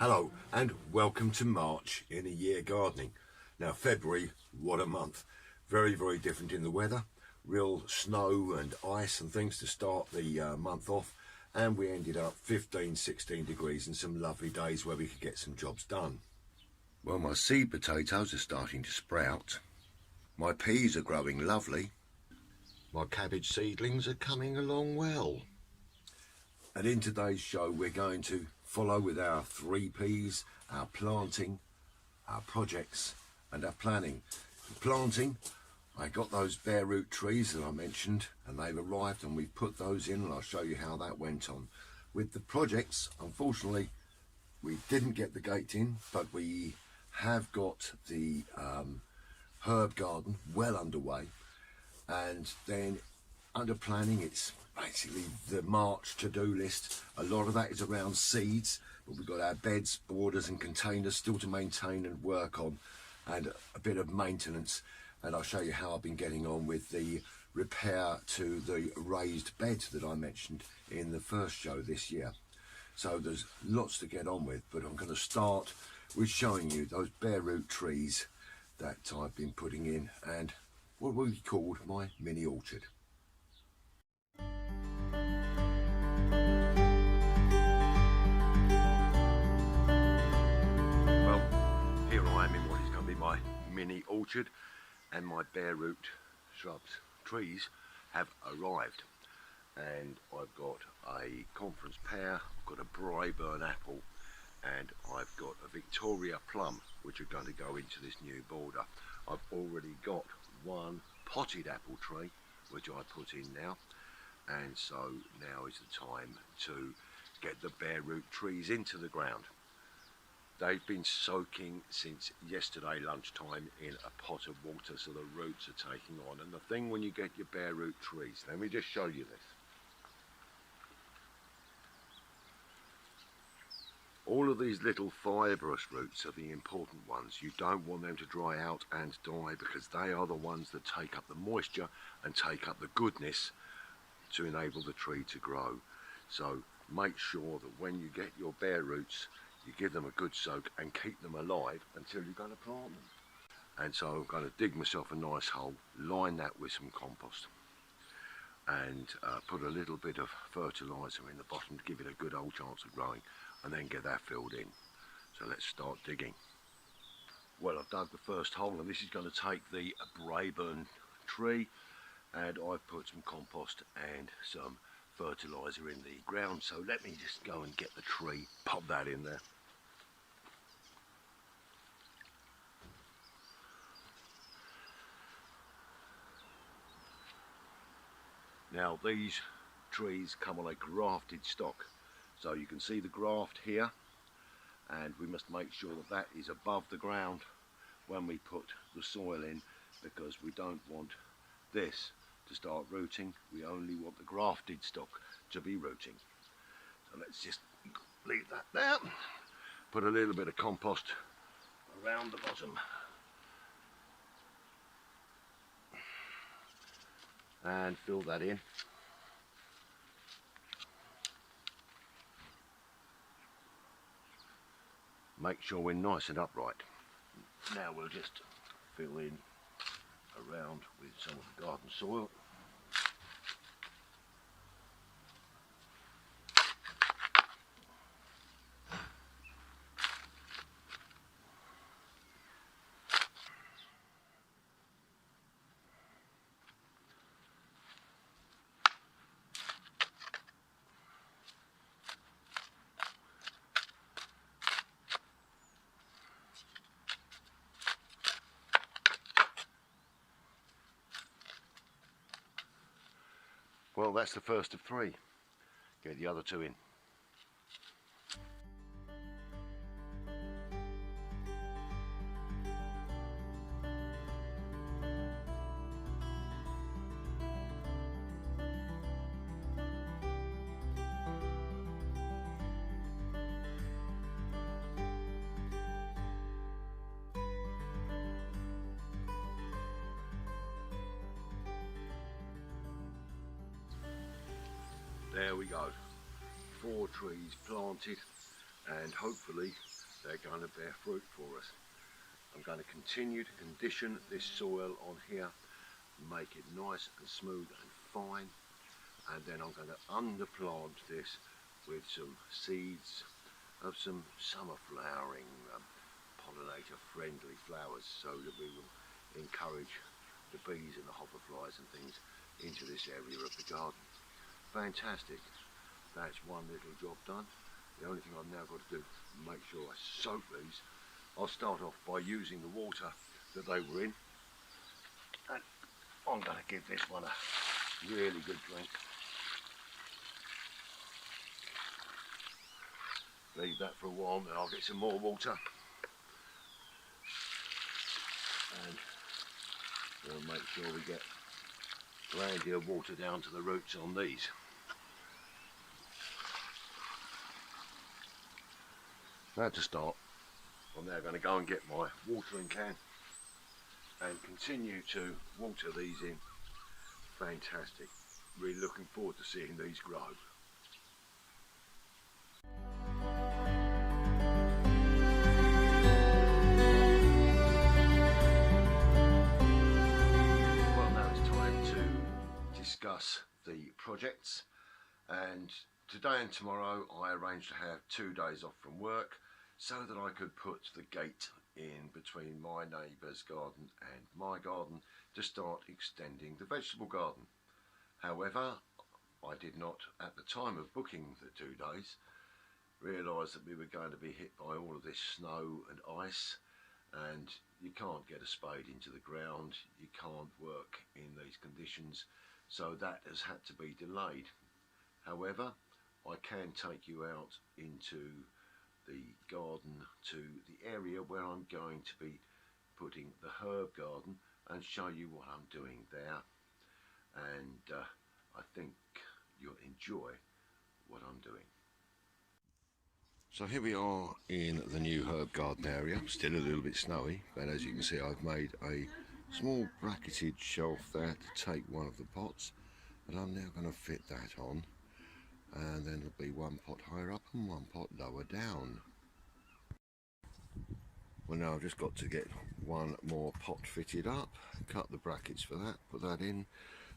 Hello and welcome to March in a year gardening. Now February, what a month. Very, very different in the weather. Real snow and ice and things to start the month off. And we ended up 15, 16 degrees and some lovely days where we could get some jobs done. Well, my seed potatoes are starting to sprout. My peas are growing lovely. My cabbage seedlings are coming along well. And in today's show, we're going to follow with our 3 Ps, our planting, our projects and our planning. Planting, I got those bare root trees that I mentioned and they've arrived and we've put those in and I'll show you how that went on. With the projects, unfortunately, we didn't get the gate in, but we have got the herb garden well underway. And then under planning, it's basically the March to-do list. A lot of that is around seeds, but we've got our beds, borders and containers still to maintain and work on, and a bit of maintenance. And I'll show you how I've been getting on with the repair to the raised bed that I mentioned in the first show this year. So there's lots to get on with, but I'm going to start with showing you those bare root trees that I've been putting in and what we called my mini orchard. Here I am in what is going to be my mini orchard, and my bare root shrubs, trees have arrived. And I've got a conference pear, I've got a Braeburn apple, and I've got a Victoria plum, which are going to go into this new border. I've already got one potted apple tree, which I put in now, and so now is the time to get the bare root trees into the ground. They've been soaking since yesterday lunchtime in a pot of water, so the roots are taking on. And the thing when you get your bare root trees, let me just show you this. All of these little fibrous roots are the important ones. You don't want them to dry out and die, because they are the ones that take up the moisture and take up the goodness to enable the tree to grow. So make sure that when you get your bare roots, you give them a good soak and keep them alive until you're going to plant them. And so I'm going to dig myself a nice hole, line that with some compost, and put a little bit of fertiliser in the bottom to give it a good old chance of growing, and then get that filled in. So let's start digging. Well, I've dug the first hole, and this is going to take the Braeburn tree, and I've put some compost and some fertiliser in the ground. So let me just go and get the tree, pop that in there. Now these trees come on a grafted stock, so you can see the graft here, and we must make sure that that is above the ground when we put the soil in, because we don't want this to start rooting. We only want the grafted stock to be rooting. So let's just leave that there. Put a little bit of compost around the bottom. And fill that in. Make sure we're nice and upright. Now we'll just fill in around with some of the garden soil. Well, that's the first of 3. Get the other 2 in. There we go. 4 trees planted and hopefully they're going to bear fruit for us. I'm going to continue to condition this soil on here, make it nice and smooth and fine, and then I'm going to underplant this with some seeds of some summer flowering, pollinator friendly flowers, so that we will encourage the bees and the hopperflies and things into this area of the garden. Fantastic. That's one little job done. The only thing I've now got to do is make sure I soak these. I'll start off by using the water that they were in, and I'm going to give this one a really good drink. Leave that for a while, then I'll get some more water, and we'll make sure we get plenty of water down to the roots on these. Now to start, I'm now going to go and get my watering can and continue to water these in. Fantastic. Really looking forward to seeing these grow. Well, now it's time to discuss the projects, and today and tomorrow I arranged to have 2 days off from work so that I could put the gate in between my neighbour's garden and my garden to start extending the vegetable garden. However, I did not, at the time of booking the 2 days, realise that we were going to be hit by all of this snow and ice, and you can't get a spade into the ground, you can't work in these conditions, so that has had to be delayed. However, I can take you out into the garden to the area where I'm going to be putting the herb garden and show you what I'm doing there, and I think you'll enjoy what I'm doing. So here we are in the new herb garden area, still a little bit snowy, but as you can see I've made a small bracketed shelf there to take one of the pots, and I'm now going to fit that on, and then there'll be one pot higher up and one pot lower down. Well, now I've just got to get one more pot fitted up, cut the brackets for that, put that in,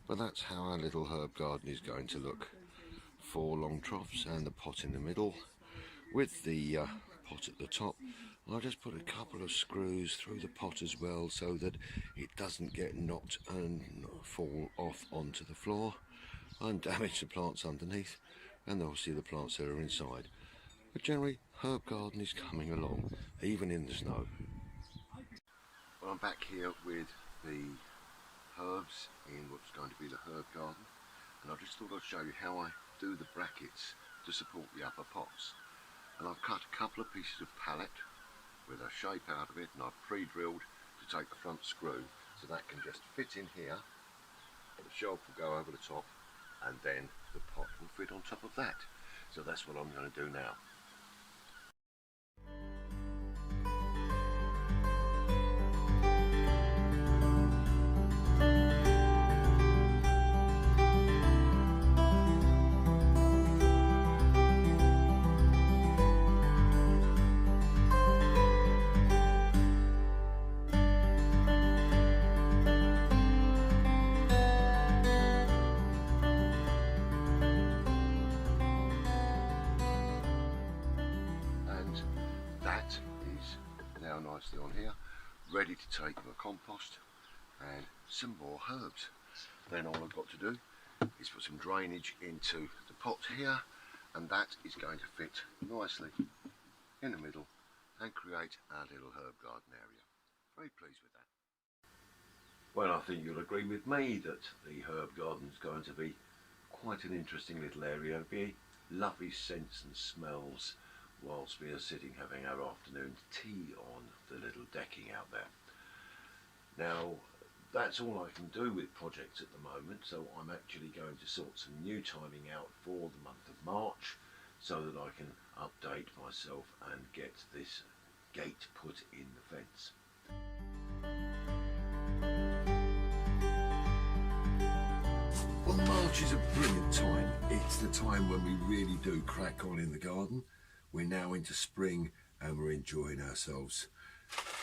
but that's how our little herb garden is going to look. 4 long troughs and the pot in the middle with the pot at the top. I'll just put a couple of screws through the pot as well so that it doesn't get knocked and fall off onto the floor and damage the plants underneath, and obviously the plants that are inside. But generally, herb garden is coming along, even in the snow. Well, I'm back here with the herbs in what's going to be the herb garden, and I just thought I'd show you how I do the brackets to support the upper pots. And I've cut a couple of pieces of pallet with a shape out of it, and I've pre-drilled to take the front screw, so that can just fit in here, and the shelf will go over the top, and then the pot will fit on top of that. So that's what I'm going to do now. Nicely on here, ready to take my compost and some more herbs. Then all I've got to do is put some drainage into the pot here, and that is going to fit nicely in the middle and create our little herb garden area. Very pleased with that. Well, I think you'll agree with me that the herb garden is going to be quite an interesting little area. It'll be lovely scents and smells whilst we are sitting having our afternoon tea on the little decking out there. Now, that's all I can do with projects at the moment, so I'm actually going to sort some new timing out for the month of March so that I can update myself and get this gate put in the fence. Well, March is a brilliant time. It's the time when we really do crack on in the garden. we're now into spring and we're enjoying ourselves.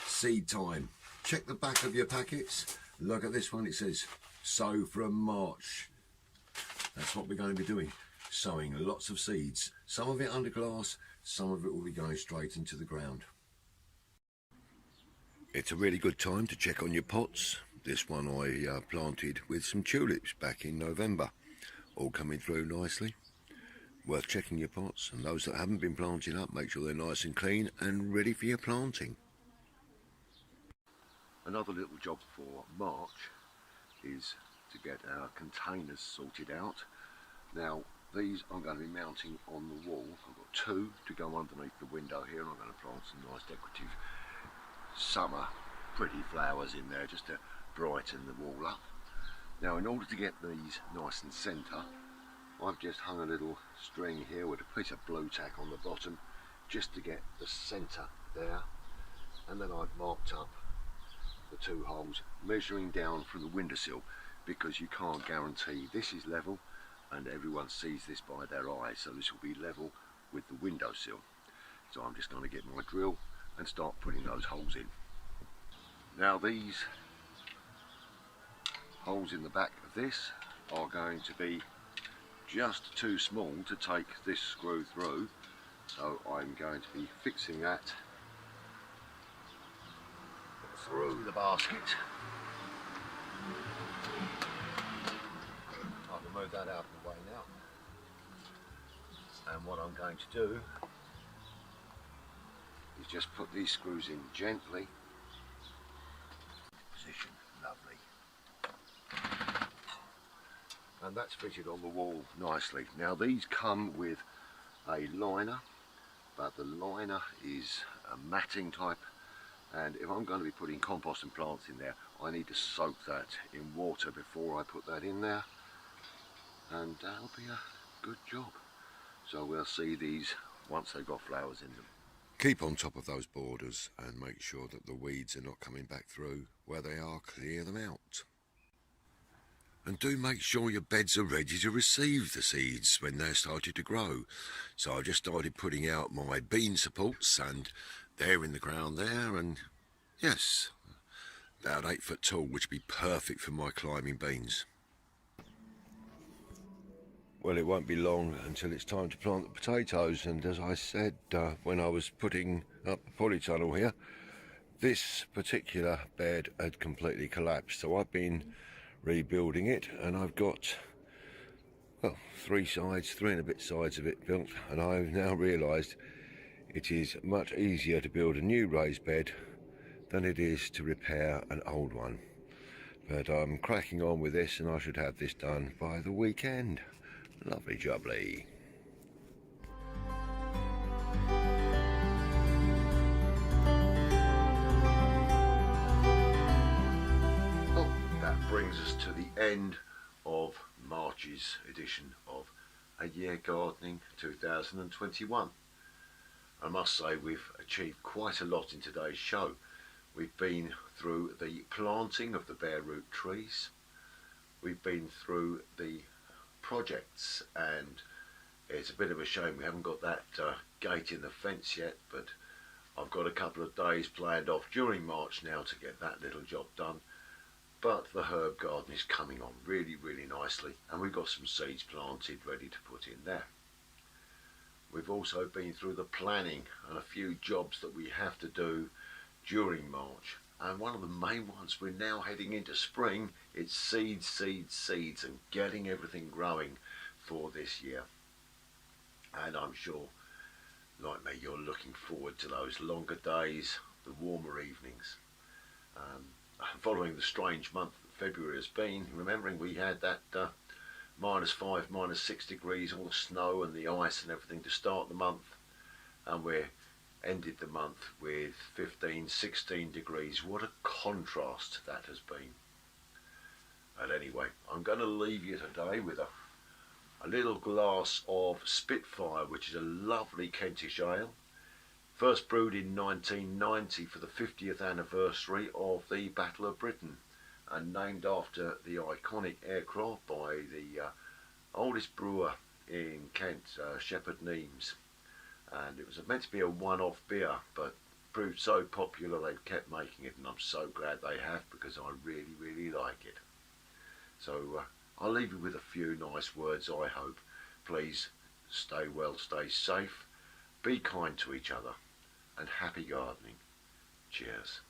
Seed time. Check the back of your packets. Look at this one, it says sow from March. That's what we're going to be doing, sowing lots of seeds. Some of it under glass, some of it will be going straight into the ground. It's a really good time to check on your pots. This one I planted with some tulips back in November, all coming through nicely. Worth checking your pots, and those that haven't been planting up, make sure they're nice and clean and ready for your planting. Another little job for March is to get our containers sorted out. Now these I'm going to be mounting on the wall. I've got two to go underneath the window here, and I'm going to plant some nice decorative summer pretty flowers in there just to brighten the wall up. Now in order to get these nice and centre, I've just hung a little string here with a piece of blue tack on the bottom just to get the centre there, and then I've marked up the two holes measuring down from the windowsill, because you can't guarantee this is level and everyone sees this by their eyes, so this will be level with the windowsill. So I'm just going to get my drill and start putting those holes in. Now these holes in the back of this are going to be just too small to take this screw through, so I'm going to be fixing that through the basket. I can move that out of the way now, and what I'm going to do is just put these screws in gently. Position, lovely. And that's fitted on the wall nicely. Now these come with a liner, but the liner is a matting type, and if I'm going to be putting compost and plants in there, I need to soak that in water before I put that in there, and that'll be a good job. So we'll see these once they've got flowers in them. Keep on top of those borders and make sure that the weeds are not coming back through. Where they are, clear them out. And do make sure your beds are ready to receive the seeds when they're starting to grow. So I just started putting out my bean supports, and they're in the ground there, and yes, about 8 foot tall, which would be perfect for my climbing beans. Well, it won't be long until it's time to plant the potatoes, and as I said when I was putting up the polytunnel here, this particular bed had completely collapsed, so I've been rebuilding it, and I've got, well, three and a bit sides of it built, and I've now realised it is much easier to build a new raised bed than it is to repair an old one. But I'm cracking on with this, and I should have this done by the weekend. Lovely jubbly. Oh, that brings us to the end of March's edition of A Year Gardening 2021. I must say we've achieved quite a lot in today's show. We've been through the planting of the bare root trees. We've been through the projects, and it's a bit of a shame we haven't got that gate in the fence yet, but I've got a couple of days planned off during March now to get that little job done. But the herb garden is coming on really nicely, and we've got some seeds planted ready to put in there. We've also been through the planning and a few jobs that we have to do during March, and one of the main ones, we're now heading into spring. It's seeds and getting everything growing for this year. And I'm sure, like me, you're looking forward to those longer days, the warmer evenings. Following the strange month that February has been, remembering we had that -5, -6 degrees, all the snow and the ice and everything to start the month, and we ended the month with 15, 16 degrees. What a contrast that has been. And anyway, I'm going to leave you today with a little glass of Spitfire, which is a lovely Kentish ale, first brewed in 1990 for the 50th anniversary of the Battle of Britain, and named after the iconic aircraft by the oldest brewer in Kent, Shepherd Neames. and it was meant to be a one-off beer, but proved so popular they've kept making it, and I'm so glad they have, because I really, really like it. So I'll leave you with a few nice words, I hope. Please stay well, stay safe, be kind to each other, and happy gardening. Cheers.